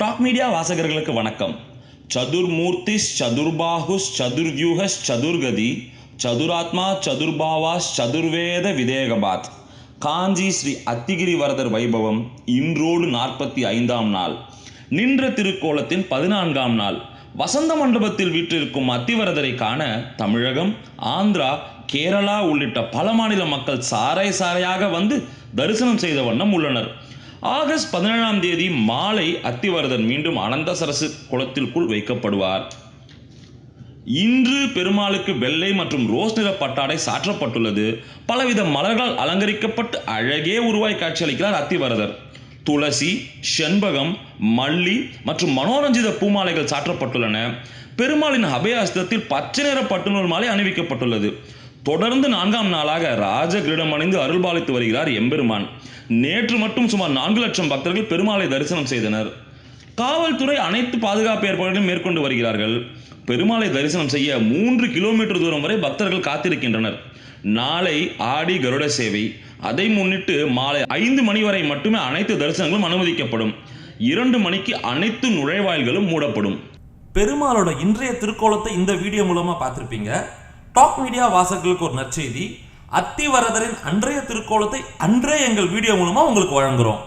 Talk media வாசகர்களுக்கு வணக்கம். சதுர்மூர்த்திஸ் சதுர்பாஹுஸ் சதுர்வியூஹஸ் சதுர்கதி சதுராத்மா சதுர்பாவாஸ் சதுர்வேத விதேகபாத். காஞ்சி ஸ்ரீ அத்திகிரி வரதர் வைபவம் இன்றோடு 45ஆம் நாள். நின்ற திருக்கோலத்தின் 14ஆம் நாள். வசந்த மண்டபத்தில் வீற்றிருக்கும் அத்திவரதரை காண தமிழகம், ஆந்திரா, கேரளா உள்ளிட்ட பல மாநில மக்கள் சாறை சாறையாக வந்து தரிசனம் செய்த வண்ணம் உள்ளனர். ஆகஸ்ட் 17ஆம் தேதி மாலை அத்திவரதர் மீண்டும் அனந்தசரசு குளத்திற்குள் வைக்கப்படுவார். இன்று பெருமாளுக்கு வெள்ளை மற்றும் ரோஸ் நிற பட்டாடை சாற்றப்பட்டுள்ளது. பலவித மலர்களால் அலங்கரிக்கப்பட்டு அழகே உருவாய் காட்சியளிக்கிறார் அத்திவரதர். துளசி, செண்பகம், மல்லி மற்றும் மனோரஞ்சித பூமாலைகள் சாற்றப்பட்டுள்ளன. பெருமாளின் அபயஹஸ்தத்தில் பச்சை நிற பட்டுநூல் மாலை அணிவிக்கப்பட்டுள்ளது. தொடர்ந்து 4ஆம் நாளாக ராஜ கிரீடம் அணிந்து அருள்பாலித்து வருகிறார் எம்பெருமான். நேற்று மட்டும் சுமார் 4 லட்சம் பக்தர்கள் பெருமாளை தரிசனம் செய்தனர். காவல்துறை அனைத்து பாதுகாப்பு ஏற்பாடுகளையும் மேற்கொண்டு வருகிறார்கள். பெருமாளை தரிசனம் செய்ய 3 கிலோமீட்டர் தூரம் வரை பக்தர்கள் காத்திருக்கின்றனர். நாளை ஆடி கருட சேவை. அதை முன்னிட்டு மாலை 5 மணி வரை மட்டுமே அனைத்து தரிசனங்களும் அனுமதிக்கப்படும். 2 மணிக்கு அனைத்து நுழைவாயில்களும் மூடப்படும். பெருமாளோட இன்றைய திருக்கோலத்தை இந்த வீடியோ மூலமா பார்த்திருப்பீங்க. டாக் மீடியா வாசகர்களுக்கு ஒரு நற்செய்தி. அத்திவரதரின் அன்றைய திருக்கோலத்தை அன்றே எங்கள் வீடியோ மூலமா உங்களுக்கு வழங்குறோம்.